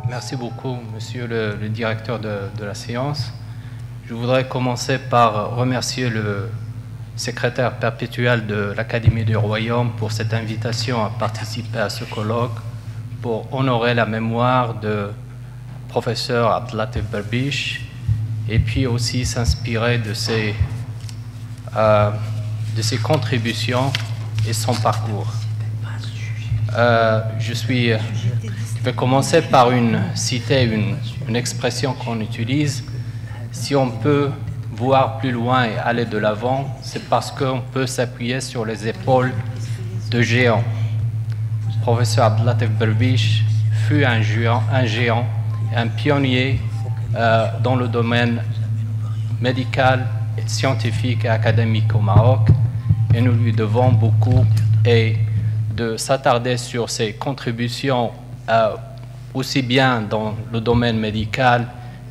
Merci beaucoup, monsieur le directeur de la séance. Je voudrais commencer par remercier le secrétaire perpétuel de l'Académie du Royaume pour cette invitation à participer à ce colloque pour honorer la mémoire de professeur Abdellatif Berbiche et puis aussi s'inspirer de ses contributions et son parcours. Je vais commencer par citer une expression qu'on utilise. Si on peut voir plus loin et aller de l'avant, c'est parce qu'on peut s'appuyer sur les épaules de géants. Le professeur Abdellatif Berbiche fut un géant, un pionnier dans le domaine médical, scientifique et académique au Maroc, et nous lui devons beaucoup. Et de s'attarder sur ses contributions aussi bien dans le domaine médical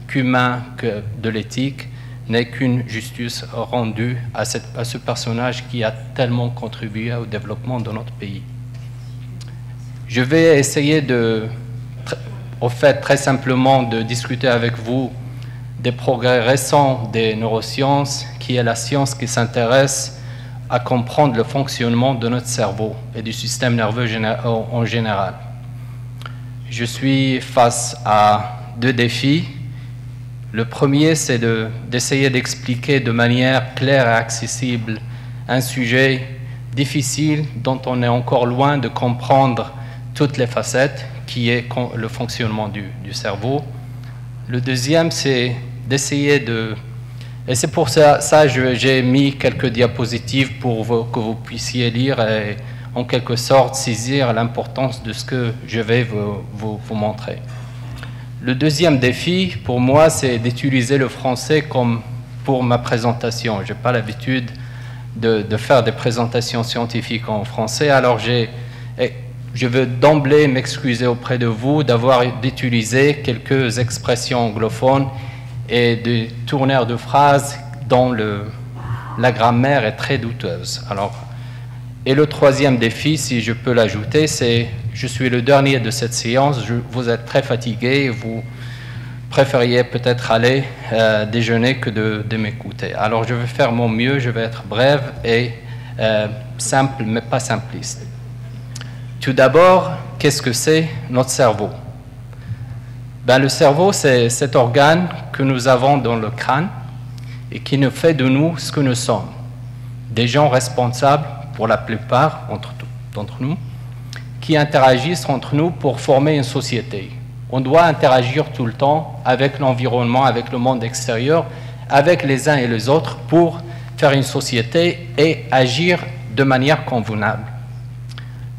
qu'humain que de l'éthique n'est qu'une justice rendue à ce personnage qui a tellement contribué au développement de notre pays. Je vais essayer très simplement de discuter avec vous des progrès récents des neurosciences, qui est la science qui s'intéresse à comprendre le fonctionnement de notre cerveau et du système nerveux en général. Je suis face à deux défis. Le premier, c'est d'essayer d'expliquer de manière claire et accessible un sujet difficile dont on est encore loin de comprendre toutes les facettes, qui est le fonctionnement du cerveau. Le deuxième, c'est d'essayer et c'est pour ça que j'ai mis quelques diapositives pour que vous puissiez lire et en quelque sorte saisir l'importance de ce que je vais vous montrer. Le deuxième défi pour moi, c'est d'utiliser le français comme pour ma présentation. Je n'ai pas l'habitude de faire des présentations scientifiques en français, alors je veux d'emblée m'excuser auprès de vous d'avoir utilisé quelques expressions anglophones et des tournures de phrases dont la grammaire est très douteuse. Et le troisième défi, si je peux l'ajouter, c'est je suis le dernier de cette séance, vous êtes très fatigué et vous préfériez peut-être aller déjeuner que de m'écouter. Alors je vais faire mon mieux, je vais être brève et simple, mais pas simpliste. Tout d'abord, qu'est-ce que c'est notre cerveau? Le cerveau, c'est cet organe que nous avons dans le crâne et qui nous fait de nous ce que nous sommes. Des gens responsables, pour la plupart d'entre nous, qui interagissent entre nous pour former une société. On doit interagir tout le temps avec l'environnement, avec le monde extérieur, avec les uns et les autres pour faire une société et agir de manière convenable.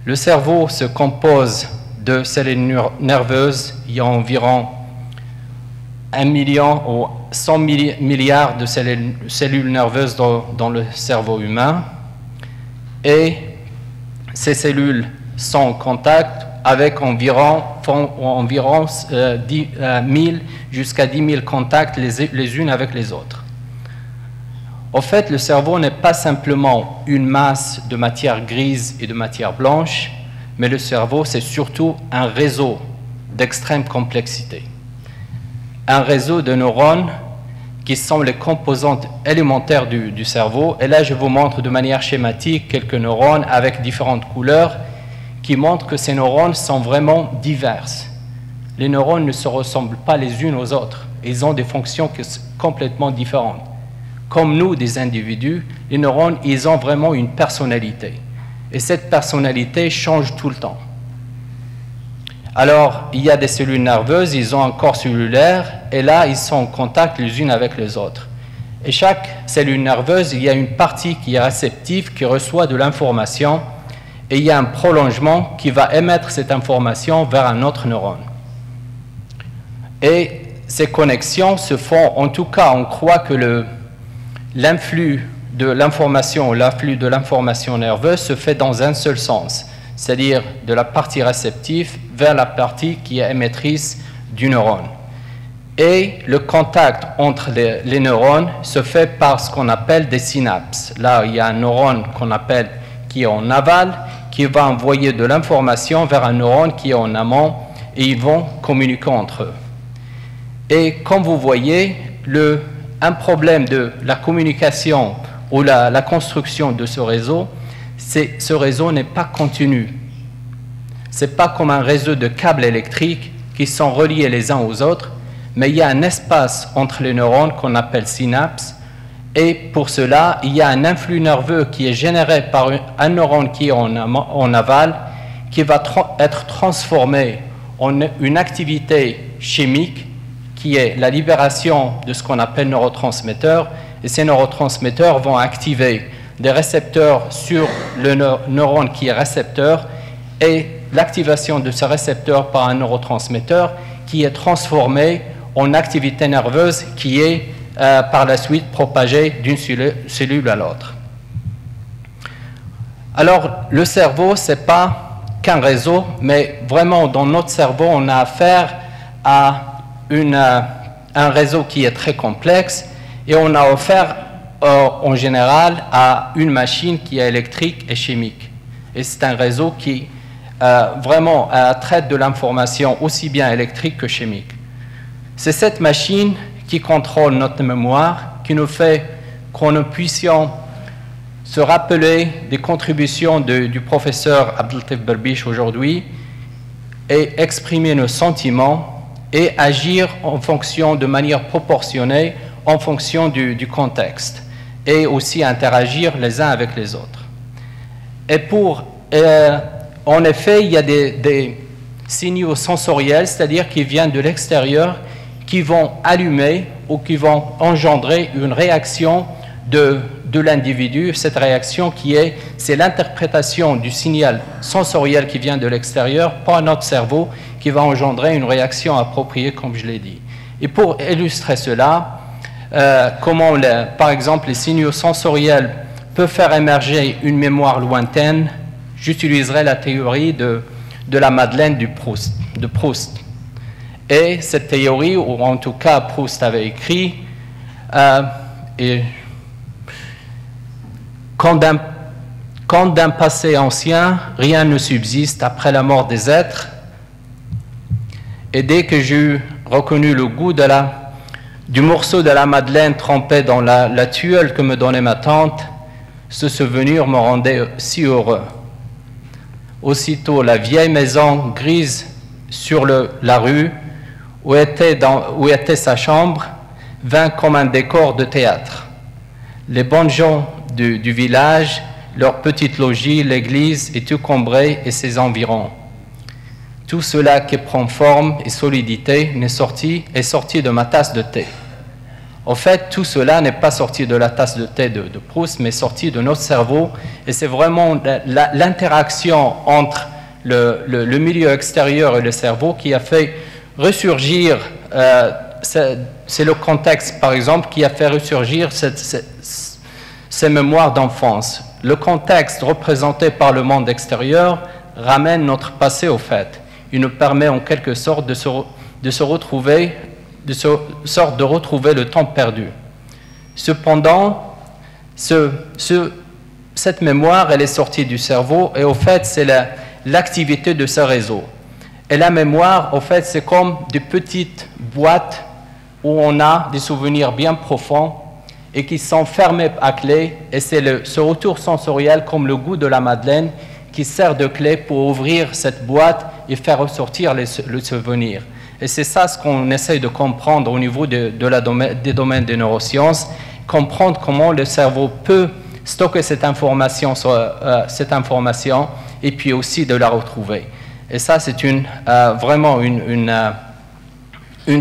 Le cerveau se compose de cellules nerveuses. Il y a environ 1 million ou 100 milliards de cellules nerveuses dans le cerveau humain. Et ces cellules sont en contact avec environ 1000 jusqu'à 10 000 contacts les unes avec les autres. En fait, le cerveau n'est pas simplement une masse de matière grise et de matière blanche, mais le cerveau, c'est surtout un réseau d'extrême complexité. Un réseau de neurones qui sont les composantes élémentaires du cerveau. Et là, je vous montre de manière schématique quelques neurones avec différentes couleurs qui montrent que ces neurones sont vraiment diverses. Les neurones ne se ressemblent pas les unes aux autres. Ils ont des fonctions complètement différentes. Comme nous, des individus, les neurones, ils ont vraiment une personnalité. Et cette personnalité change tout le temps. Alors, il y a des cellules nerveuses, ils ont un corps cellulaire, et là, ils sont en contact les unes avec les autres. Et chaque cellule nerveuse, il y a une partie qui est réceptive, qui reçoit de l'information, et il y a un prolongement qui va émettre cette information vers un autre neurone. Et ces connexions se font, en tout cas, on croit que l'influx de l'information ou l'afflux de l'information nerveuse se fait dans un seul sens, c'est-à-dire de la partie réceptive vers la partie qui est émettrice du neurone. Et le contact entre les neurones se fait par ce qu'on appelle des synapses. Là, il y a un neurone qu'on appelle qui est en aval, qui va envoyer de l'information vers un neurone qui est en amont et ils vont communiquer entre eux. Et comme vous voyez, un problème de la communication ou la construction de ce réseau, c'est ce réseau n'est pas continu. Ce n'est pas comme un réseau de câbles électriques qui sont reliés les uns aux autres, mais il y a un espace entre les neurones qu'on appelle synapse, et pour cela, il y a un influx nerveux qui est généré par un neurone qui est en aval, qui va être transformé en une activité chimique qui est la libération de ce qu'on appelle neurotransmetteurs, et ces neurotransmetteurs vont activer des récepteurs sur le neurone qui est récepteur, et l'activation de ce récepteur par un neurotransmetteur qui est transformé en activité nerveuse qui est par la suite propagée d'une cellule à l'autre. Alors, le cerveau, ce n'est pas qu'un réseau, mais vraiment, dans notre cerveau, on a affaire à un réseau qui est très complexe, et on a affaire, en général, à une machine qui est électrique et chimique. Et c'est un réseau qui vraiment traite de l'information aussi bien électrique que chimique. C'est cette machine qui contrôle notre mémoire, qui nous fait qu'on ne puissions se rappeler des contributions du professeur Abdeltif Berbiche aujourd'hui et exprimer nos sentiments et agir en fonction de manière proportionnée en fonction du contexte et aussi interagir les uns avec les autres. Et en effet, il y a des signaux sensoriels, c'est-à-dire qui viennent de l'extérieur, qui vont allumer ou qui vont engendrer une réaction de l'individu. Cette réaction c'est l'interprétation du signal sensoriel qui vient de l'extérieur par notre cerveau qui va engendrer une réaction appropriée, comme je l'ai dit. Et pour illustrer cela, comment, par exemple, les signaux sensoriels peuvent faire émerger une mémoire lointaine, j'utiliserai la théorie de la Madeleine de Proust. Et cette théorie, ou en tout cas Proust avait écrit, quand d'un passé ancien, rien ne subsiste après la mort des êtres, et dès que j'eus reconnu le goût du morceau de la Madeleine trempé dans la tuile que me donnait ma tante, ce souvenir me rendait si heureux. Aussitôt, la vieille maison grise sur la rue, où était sa chambre, vint comme un décor de théâtre. Les bonnes gens du village, leur petite logis, l'église et tout Combray et ses environs. Tout cela qui prend forme et solidité est sorti de ma tasse de thé. En fait, tout cela n'est pas sorti de la tasse de thé de Proust, mais sorti de notre cerveau, et c'est vraiment l'interaction entre le milieu extérieur et le cerveau qui a fait ressurgir, c'est le contexte par exemple qui a fait ressurgir ces mémoires d'enfance. Le contexte représenté par le monde extérieur ramène notre passé au fait. Il nous permet en quelque sorte de retrouver le temps perdu. Cependant, cette mémoire, elle est sortie du cerveau et au fait, c'est l'activité de ce réseau. Et la mémoire, au fait, c'est comme des petites boîtes où on a des souvenirs bien profonds et qui sont fermés à clé. Et c'est ce retour sensoriel, comme le goût de la Madeleine, qui sert de clé pour ouvrir cette boîte et faire ressortir le souvenir. Et c'est ça ce qu'on essaye de comprendre au niveau des domaines des neurosciences, comprendre comment le cerveau peut stocker cette information et puis aussi de la retrouver. Et ça, c'est vraiment une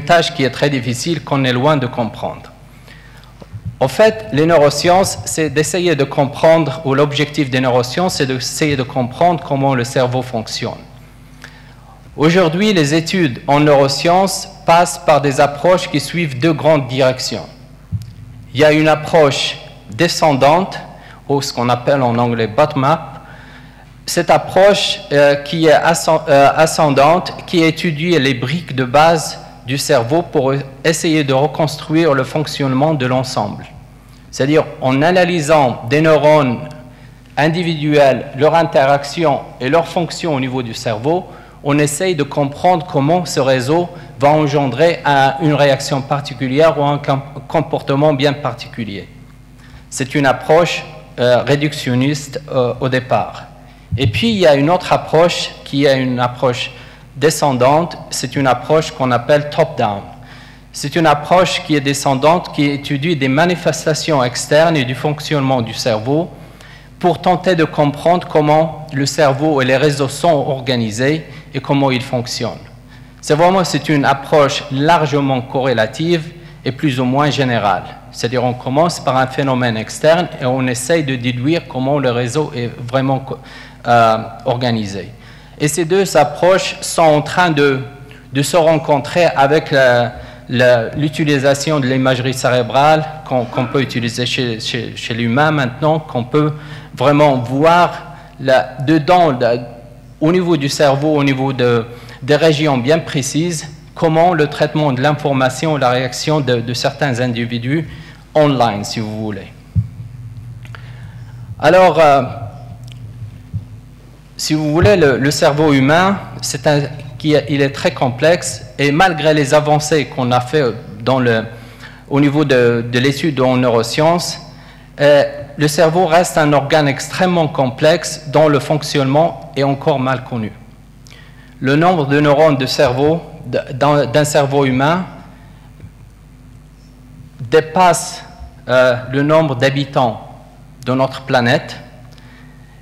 tâche qui est très difficile, qu'on est loin de comprendre. En fait, les neurosciences, c'est d'essayer de comprendre, ou l'objectif des neurosciences, c'est d'essayer de comprendre comment le cerveau fonctionne. Aujourd'hui, les études en neurosciences passent par des approches qui suivent deux grandes directions. Il y a une approche descendante, ou ce qu'on appelle en anglais bottom-up. Cette approche qui est ascendante, qui étudie les briques de base du cerveau pour essayer de reconstruire le fonctionnement de l'ensemble. C'est-à-dire en analysant des neurones individuels, leur interaction et leur fonction au niveau du cerveau, on essaye de comprendre comment ce réseau va engendrer une réaction particulière ou un comportement bien particulier. C'est une approche réductionniste au départ. Et puis, il y a une autre approche qui est une approche descendante, c'est une approche qu'on appelle top-down. C'est une approche qui est descendante, qui étudie des manifestations externes et du fonctionnement du cerveau pour tenter de comprendre comment le cerveau et les réseaux sont organisés et comment ils fonctionnent. C'est une approche largement corrélative et plus ou moins générale. C'est-à-dire on commence par un phénomène externe et on essaye de déduire comment le réseau est vraiment organisé. Et ces deux approches sont en train de se rencontrer avec l'utilisation de l'imagerie cérébrale qu'on peut utiliser chez l'humain maintenant, qu'on peut vraiment voir dedans, au niveau du cerveau, au niveau des régions bien précises, comment le traitement de l'information, la réaction de certains individus online, si vous voulez. Alors, si vous voulez, le cerveau humain, il est très complexe et malgré les avancées qu'on a fait au niveau de l'étude en neurosciences, le cerveau reste un organe extrêmement complexe dont le fonctionnement est encore mal connu. Le nombre de neurones de cerveau d'un cerveau humain dépasse le nombre d'habitants de notre planète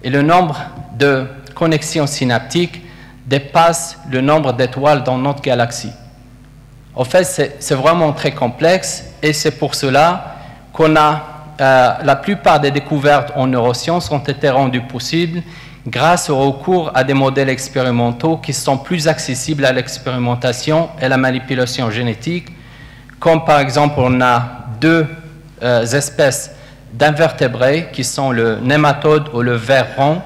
et le nombre de connexions synaptiques dépasse le nombre d'étoiles dans notre galaxie. En fait, c'est vraiment très complexe et c'est pour cela qu'on a la plupart des découvertes en neurosciences ont été rendues possibles grâce au recours à des modèles expérimentaux qui sont plus accessibles à l'expérimentation et la manipulation génétique, comme par exemple on a deux espèces d'invertébrés qui sont le nématode ou le ver rond,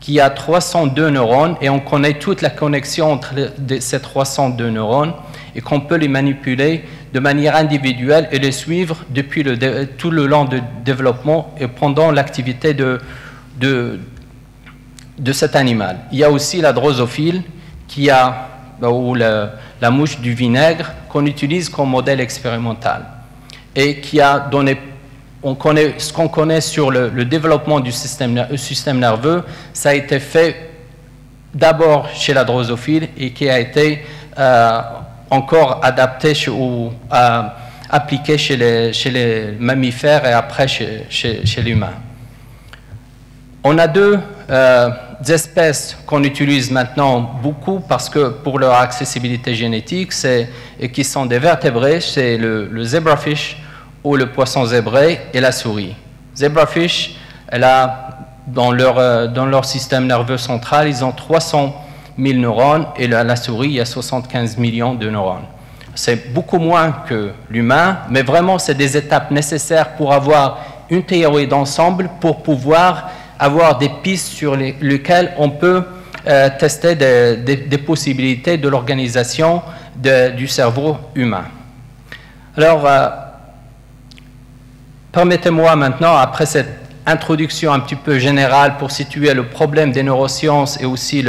qui a 302 neurones et on connaît toute la connexion entre ces 302 neurones et qu'on peut les manipuler de manière individuelle et les suivre depuis tout le long du développement et pendant l'activité de cet animal. Il y a aussi la drosophile ou la mouche du vinaigre qu'on utilise comme modèle expérimental et qui a donné ce qu'on connaît sur le développement du système nerveux, ça a été fait d'abord chez la drosophile et qui a été encore adapté ou appliqué chez les mammifères et après chez l'humain. On a deux espèces qu'on utilise maintenant beaucoup parce que pour leur accessibilité génétique et qui sont des vertébrés, c'est le zebrafish ou le poisson zébré et la souris. Zebrafish, dans leur système nerveux central, ils ont 300 000 neurones et la souris, il y a 75 millions de neurones. C'est beaucoup moins que l'humain, mais vraiment, c'est des étapes nécessaires pour avoir une théorie d'ensemble, pour pouvoir avoir des pistes sur lesquelles on peut tester des possibilités de l'organisation du cerveau humain. Alors, permettez-moi maintenant, après cette introduction un petit peu générale pour situer le problème des neurosciences et aussi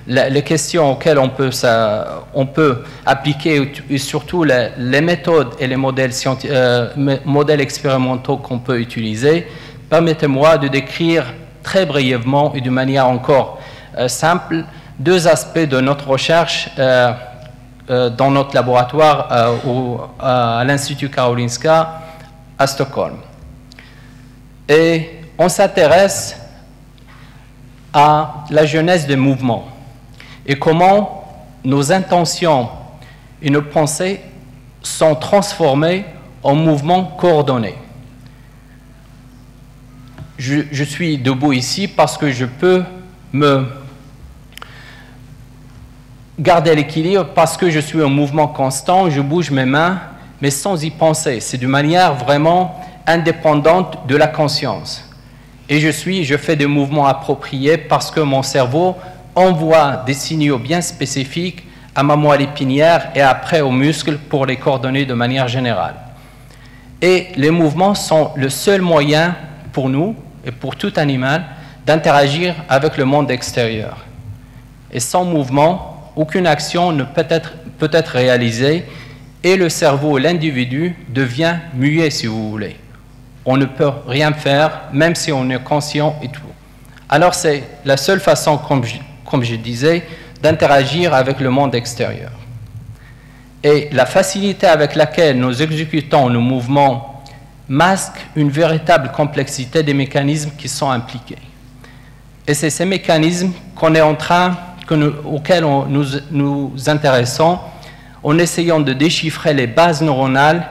les questions auxquelles on peut appliquer et surtout les méthodes et les modèles expérimentaux qu'on peut utiliser, permettez-moi de décrire très brièvement et de manière encore simple deux aspects de notre recherche dans notre laboratoire à l'Institut Karolinska à Stockholm. Et on s'intéresse à la genèse des mouvements et comment nos intentions et nos pensées sont transformées en mouvements coordonnés. Je suis debout ici parce que je peux me garder l'équilibre parce que je suis en mouvement constant, je bouge mes mains, mais sans y penser. C'est d'une manière vraiment indépendante de la conscience. Et je fais des mouvements appropriés parce que mon cerveau envoie des signaux bien spécifiques à ma moelle épinière et après aux muscles pour les coordonner de manière générale. Et les mouvements sont le seul moyen pour nous et pour tout animal d'interagir avec le monde extérieur. Et sans mouvement, aucune action ne peut être réalisée et le cerveau, l'individu, devient muet, si vous voulez. On ne peut rien faire, même si on est conscient et tout. Alors c'est la seule façon, comme je disais, d'interagir avec le monde extérieur. Et la facilité avec laquelle nous exécutons nos mouvements masque une véritable complexité des mécanismes qui sont impliqués. Et c'est ces mécanismes qu'on est en train, auxquels nous nous intéressons en essayant de déchiffrer les bases neuronales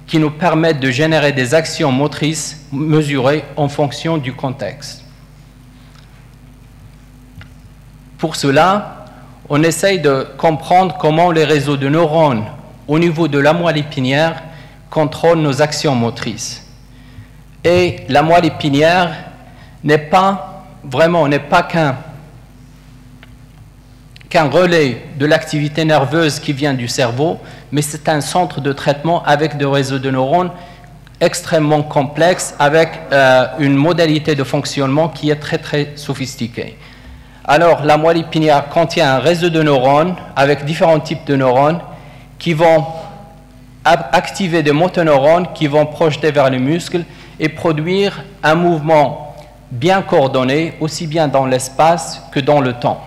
qui nous permettent de générer des actions motrices mesurées en fonction du contexte. Pour cela, on essaye de comprendre comment les réseaux de neurones au niveau de la moelle épinière contrôlent nos actions motrices. Et la moelle épinière n'est pas qu'un relais de l'activité nerveuse qui vient du cerveau, mais c'est un centre de traitement avec des réseaux de neurones extrêmement complexes, avec une modalité de fonctionnement qui est très très sophistiquée. Alors, la moelle épinière contient un réseau de neurones avec différents types de neurones qui vont activer des motoneurones qui vont projeter vers les muscles et produire un mouvement bien coordonné, aussi bien dans l'espace que dans le temps.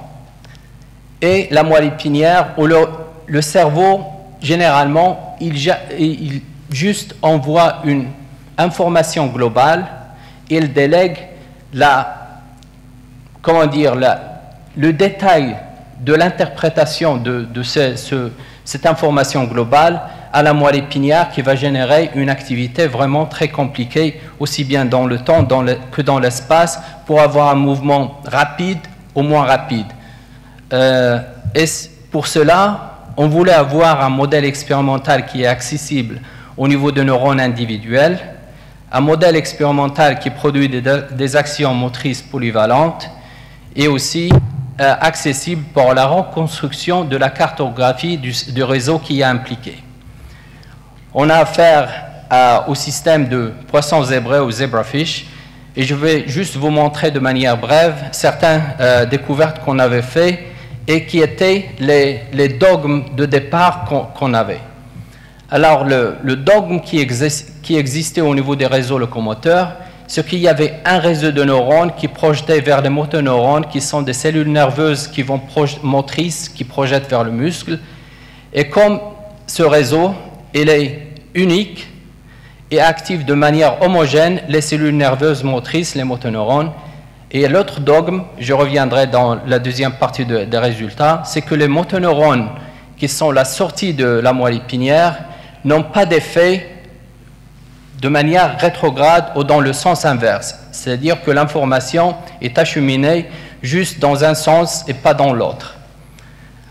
Et la moelle épinière, où le cerveau, généralement, il juste envoie une information globale, il délègue le détail de l'interprétation de cette information globale à la moelle épinière qui va générer une activité vraiment très compliquée, aussi bien dans le temps que dans l'espace, pour avoir un mouvement rapide ou moins rapide. Et pour cela, on voulait avoir un modèle expérimental qui est accessible au niveau de neurones individuels, un modèle expérimental qui produit des actions motrices polyvalentes et aussi accessible pour la reconstruction de la cartographie du réseau qui est impliqué. On a affaire au système de poissons zébrés ou zebrafish, et je vais juste vous montrer de manière brève certaines découvertes qu'on avait faites et qui étaient les dogmes de départ qu'on avait. Alors, le dogme qui existait au niveau des réseaux locomoteurs, c'est qu'il y avait un réseau de neurones qui projetait vers les motoneurones, qui sont des cellules nerveuses motrices qui projettent vers le muscle. Et comme ce réseau, il est unique et active de manière homogène les cellules nerveuses motrices, les motoneurones. Et l'autre dogme, je reviendrai dans la deuxième partie des résultats, c'est que les motoneurones qui sont la sortie de la moelle épinière n'ont pas d'effet de manière rétrograde ou dans le sens inverse. C'est-à-dire que l'information est acheminée juste dans un sens et pas dans l'autre.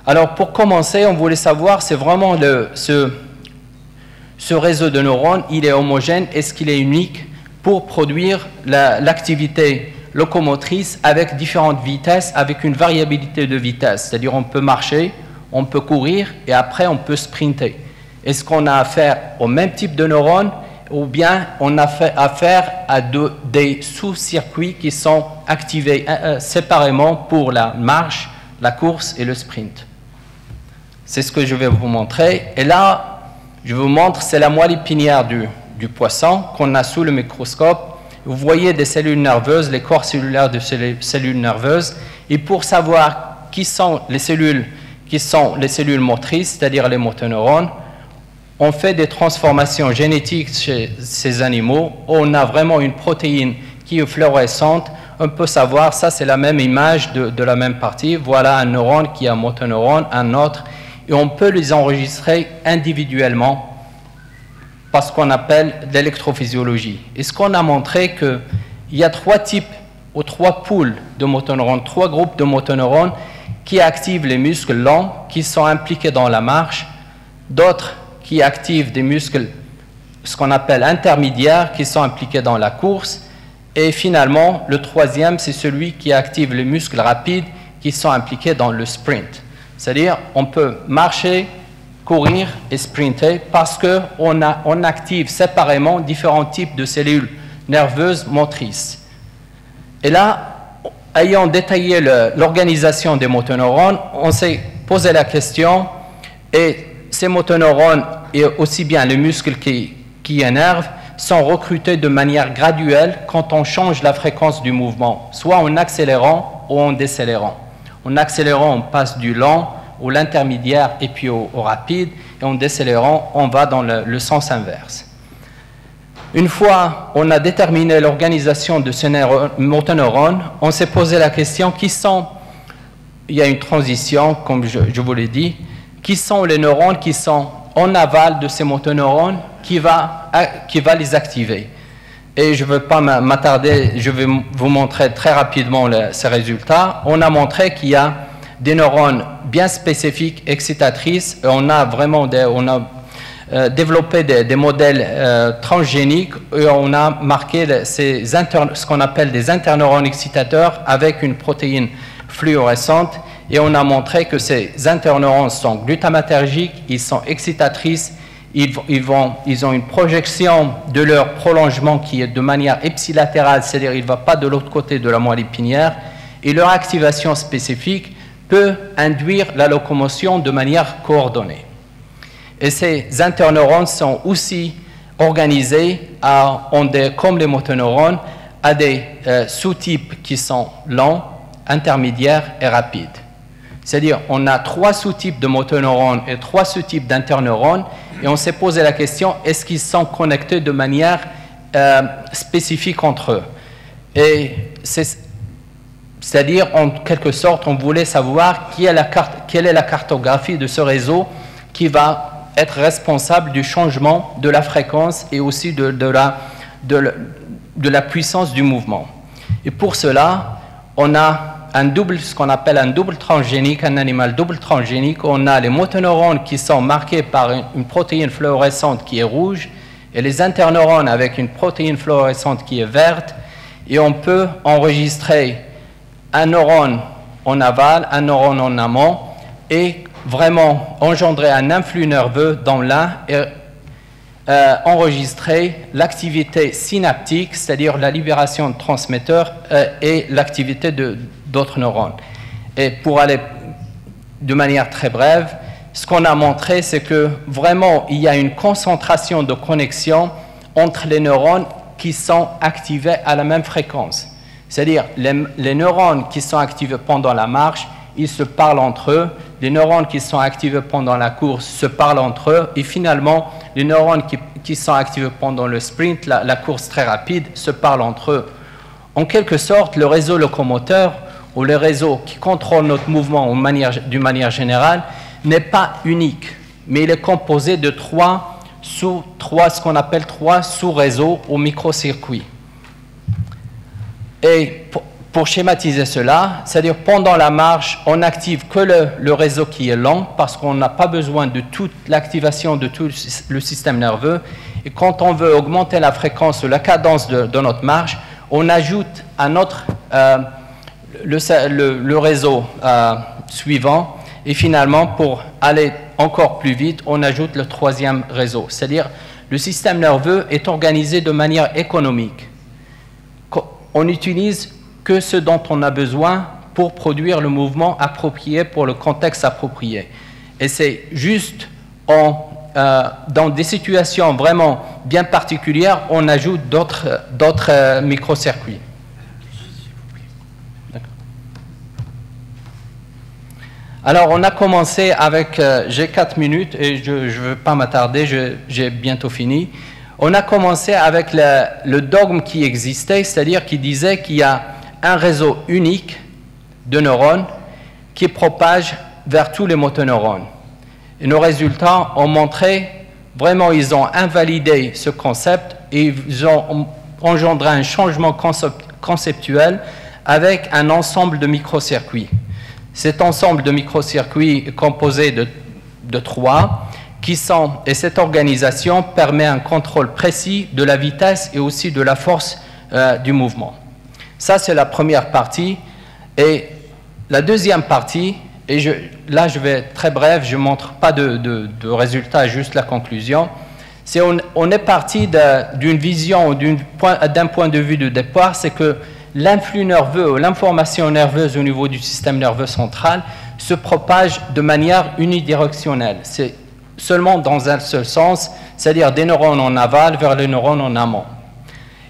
Alors pour commencer, on voulait savoir, c'est vraiment ce réseau de neurones, il est homogène, est-ce qu'il est unique pour produire l'activité locomotrice avec différentes vitesses, avec une variabilité de vitesse. C'est-à-dire on peut marcher, on peut courir et après on peut sprinter. Est-ce qu'on a affaire au même type de neurones ou bien on a affaire à des sous-circuits qui sont activés séparément pour la marche, la course et le sprint? C'est ce que je vais vous montrer. Et là, je vous montre, c'est la moelle épinière du poisson qu'on a sous le microscope. Vous voyez des cellules nerveuses, les corps cellulaires de cellules nerveuses. Et pour savoir qui sont les cellules motrices, c'est-à-dire les motoneurones, on fait des transformations génétiques chez ces animaux. On a vraiment une protéine qui est fluorescente. On peut savoir, ça c'est la même image de la même partie. Voilà un neurone qui a un motoneurone, un autre. Et on peut les enregistrer individuellement parce qu'on appelle l'électrophysiologie. Et ce qu'on a montré qu'il y a 3 types ou 3 poules de motoneurones, 3 groupes de motoneurones qui activent les muscles longs, qui sont impliqués dans la marche, d'autres qui activent des muscles, ce qu'on appelle intermédiaires, qui sont impliqués dans la course, et finalement, le 3e, c'est celui qui active les muscles rapides, qui sont impliqués dans le sprint. C'est-à-dire, on peut marcher, courir et sprinter parce qu'on active séparément différents types de cellules nerveuses motrices. Et là, ayant détaillé l'organisation des motoneurones, on s'est posé la question, et ces motoneurones, et aussi bien les muscles qui énervent, sont recrutés de manière graduelle quand on change la fréquence du mouvement, soit en accélérant ou en décélérant. En accélérant, on passe du lent ou l'intermédiaire et puis au rapide, et en décélérant, on va dans le sens inverse. Une fois on a déterminé l'organisation de ces motoneurones, on s'est posé la question il y a une transition, comme je vous l'ai dit, qui sont les neurones qui sont en aval de ces motoneurones qui va les activer. Et je ne veux pas m'attarder, je vais vous montrer très rapidement ces résultats. On a montré qu'il y a des neurones bien spécifiques, excitatrices, et on a vraiment développé des modèles transgéniques, et on a marqué ce qu'on appelle des interneurones excitateurs avec une protéine fluorescente, et on a montré que ces interneurones sont glutamatergiques, ils sont excitatrices, ils ont une projection de leur prolongement qui est de manière ipsilatérale, c'est-à-dire il ne va pas de l'autre côté de la moelle épinière, et leur activation spécifique peut induire la locomotion de manière coordonnée. Et ces interneurones sont aussi organisés comme les motoneurones à des sous-types qui sont lents, intermédiaires et rapides. C'est-à-dire on a 3 sous-types de motoneurones et 3 sous-types d'interneurones, et on s'est posé la question, est-ce qu'ils sont connectés de manière spécifique entre eux? Et c'est-à-dire, en quelque sorte, on voulait savoir quelle est la cartographie de ce réseau qui va être responsable du changement de la fréquence et aussi de la puissance du mouvement. Et pour cela, on a ce qu'on appelle un double transgénique, un animal double transgénique. On a les motoneurones qui sont marqués par une protéine fluorescente qui est rouge et les interneurones avec une protéine fluorescente qui est verte. Et on peut enregistrer un neurone en aval, un neurone en amont, et vraiment engendrer un influx nerveux dans l'un et enregistrer l'activité synaptique, c'est-à-dire la libération de transmetteurs et l'activité d'autres neurones. Et pour aller de manière très brève, ce qu'on a montré, c'est que vraiment il y a une concentration de connexion entre les neurones qui sont activés à la même fréquence. C'est-à-dire les neurones qui sont activés pendant la marche, ils se parlent entre eux. Les neurones qui sont activés pendant la course se parlent entre eux. Et finalement, les neurones qui sont activés pendant le sprint, la course très rapide, se parlent entre eux. En quelque sorte, le réseau locomoteur ou le réseau qui contrôle notre mouvement d'une manière générale n'est pas unique, mais il est composé de ce qu'on appelle 3 sous-réseaux ou microcircuits. Et pour schématiser cela, c'est-à-dire pendant la marche, on n'active que le réseau qui est lent parce qu'on n'a pas besoin de toute l'activation de tout le système nerveux. Et quand on veut augmenter la fréquence ou la cadence de notre marche, on ajoute le réseau suivant. Et finalement, pour aller encore plus vite, on ajoute le 3e réseau. C'est-à-dire le système nerveux est organisé de manière économique. On n'utilise que ce dont on a besoin pour produire le mouvement approprié pour le contexte approprié. Et c'est juste dans des situations vraiment bien particulières, on ajoute d'autres microcircuits. Alors, on a commencé avec, j'ai 4 minutes et je ne veux pas m'attarder, j'ai bientôt fini. On a commencé avec le dogme qui existait, c'est-à-dire qui disait qu'il y a un réseau unique de neurones qui propage vers tous les motoneurones. Et nos résultats ont montré, vraiment, ils ont invalidé ce concept et ils ont engendré un changement conceptuel avec un ensemble de microcircuits. Cet ensemble de microcircuits est composé de 3 et cette organisation permet un contrôle précis de la vitesse et aussi de la force du mouvement. Ça, c'est la première partie. Et la deuxième partie, et là, je vais être très bref, je ne montre pas de résultats, juste la conclusion. C'est on est parti d'une vision, d'un point de vue de départ, c'est que l'influx nerveux ou l'information nerveuse au niveau du système nerveux central se propagent de manière unidirectionnelle. C'est seulement dans un seul sens, c'est-à-dire des neurones en aval vers les neurones en amont.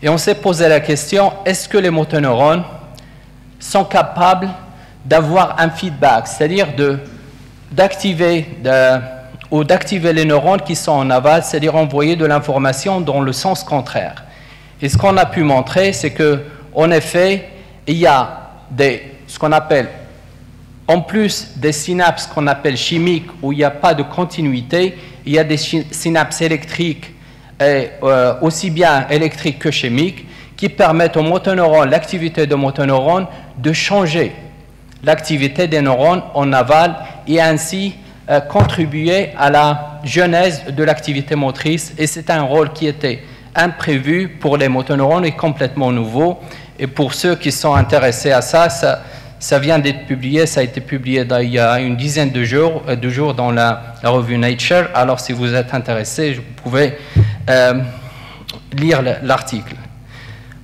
Et on s'est posé la question, est-ce que les motoneurones sont capables d'avoir un feedback, c'est-à-dire d'activer les neurones qui sont en aval, c'est-à-dire envoyer de l'information dans le sens contraire. Et ce qu'on a pu montrer, c'est qu'en effet, il y a ce qu'on appelle, en plus des synapses qu'on appelle chimiques, où il n'y a pas de continuité, il y a des synapses électriques, aussi bien électriques que chimiques, qui permettent aux motoneurones, l'activité de motoneurones, de changer l'activité des neurones en aval et ainsi contribuer à la genèse de l'activité motrice. Et c'est un rôle qui était imprévu pour les motoneurones et complètement nouveau. Et pour ceux qui sont intéressés à ça, ça vient d'être publié, ça a été publié il y a une dizaine de jours dans la revue Nature. Alors si vous êtes intéressé, vous pouvez lire l'article.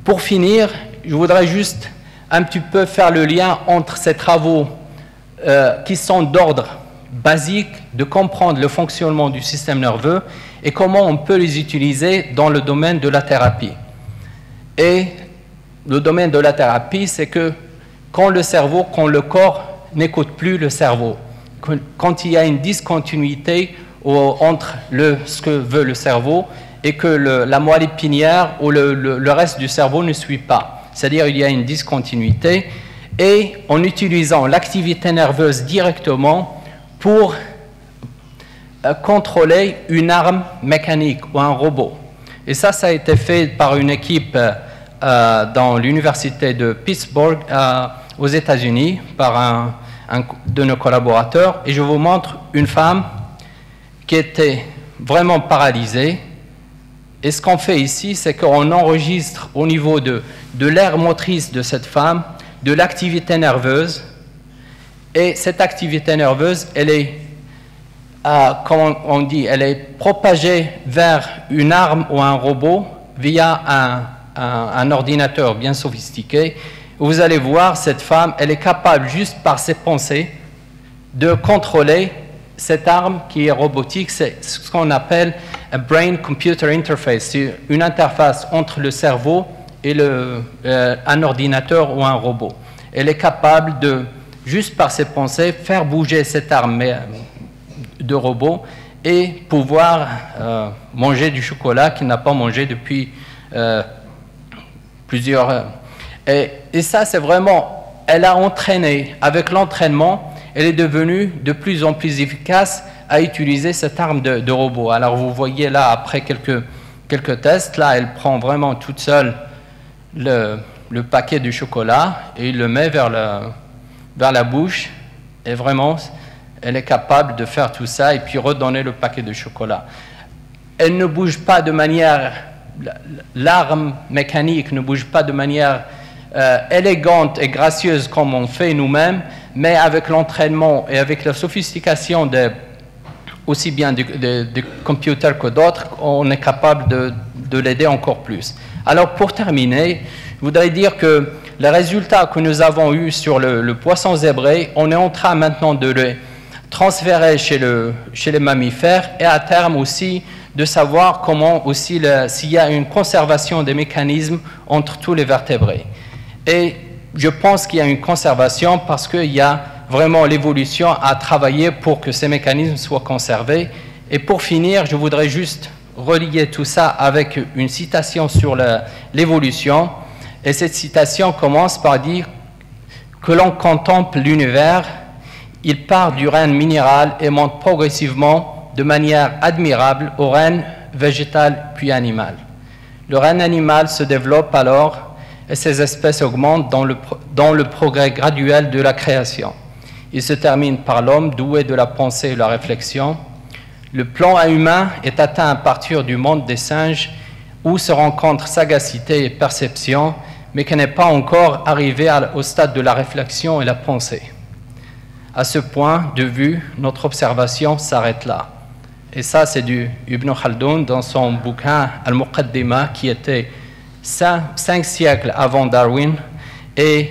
Pour finir, je voudrais juste un petit peu faire le lien entre ces travaux qui sont d'ordre basique, de comprendre le fonctionnement du système nerveux et comment on peut les utiliser dans le domaine de la thérapie. Et le domaine de la thérapie, c'est que quand le corps n'écoute plus le cerveau, quand il y a une discontinuité entre ce que veut le cerveau et que la moelle épinière ou le reste du cerveau ne suit pas. C'est-à-dire qu'il y a une discontinuité, et en utilisant l'activité nerveuse directement pour contrôler une arme mécanique ou un robot. Et ça a été fait par une équipe dans l'université de Pittsburgh aux États-Unis, par un de nos collaborateurs. Et je vous montre une femme qui était vraiment paralysée. Et ce qu'on fait ici, c'est qu'on enregistre au niveau de l'aire motrice de cette femme, de l'activité nerveuse. Et cette activité nerveuse, elle est, comme on dit, elle est propagée vers une arme ou un robot via un ordinateur bien sophistiqué. Vous allez voir, cette femme, elle est capable, juste par ses pensées, de contrôler cette arme qui est robotique. C'est ce qu'on appelle un brain-computer interface. C'est une interface entre le cerveau et un ordinateur ou un robot. Elle est capable de, juste par ses pensées, faire bouger cette arme de robot et pouvoir manger du chocolat qu'il n'a pas mangé depuis plusieurs heures. Et ça, c'est vraiment, elle a entraîné, avec l'entraînement, elle est devenue de plus en plus efficace à utiliser cette arme de robot. Alors vous voyez là, après quelques tests, là, elle prend vraiment toute seule le paquet de chocolat et il le met vers la bouche. Et vraiment, elle est capable de faire tout ça et puis redonner le paquet de chocolat. Elle ne bouge pas de manière, l'arme mécanique ne bouge pas de manière élégante et gracieuse comme on fait nous-mêmes, mais avec l'entraînement et avec la sophistication aussi bien du computer que d'autres, on est capable de l'aider encore plus. Alors pour terminer, je voudrais dire que les résultats que nous avons eus sur le poisson zébré, on est en train maintenant de les transférer chez les mammifères et à terme aussi de savoir comment aussi s'il y a une conservation des mécanismes entre tous les vertébrés. Et je pense qu'il y a une conservation parce qu'il y a vraiment l'évolution à travailler pour que ces mécanismes soient conservés. Et pour finir, je voudrais juste relier tout ça avec une citation sur l'évolution. Et cette citation commence par dire que l'on contemple l'univers, il part du règne minéral et monte progressivement de manière admirable au règne végétal puis animal. Le règne animal se développe alors et ces espèces augmentent dans le progrès graduel de la création. Il se termine par l'homme doué de la pensée et de la réflexion. Le plan humain est atteint à partir du monde des singes où se rencontrent sagacité et perception, mais qui n'est pas encore arrivé au stade de la réflexion et la pensée. À ce point de vue, notre observation s'arrête là. Et ça, c'est du Ibn Khaldoun dans son bouquin Al-Muqaddimah, qui était 5 siècles avant Darwin. Et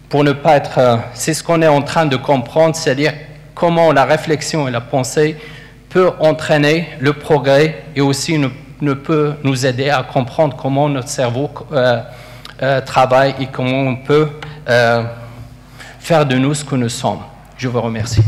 pour ne pas être... c'est ce qu'on est en train de comprendre, c'est-à-dire comment la réflexion et la pensée peut entraîner le progrès et aussi ne peut nous aider à comprendre comment notre cerveau travaille et comment on peut faire de nous ce que nous sommes. Je vous remercie.